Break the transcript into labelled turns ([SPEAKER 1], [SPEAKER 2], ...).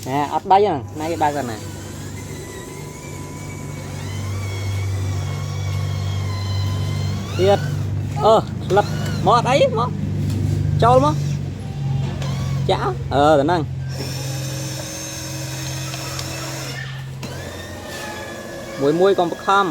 [SPEAKER 1] nè ấp bay à nay ba giờ này thiệt lập mót ấy mót trâu mót chả khả năng mùi mùi còn không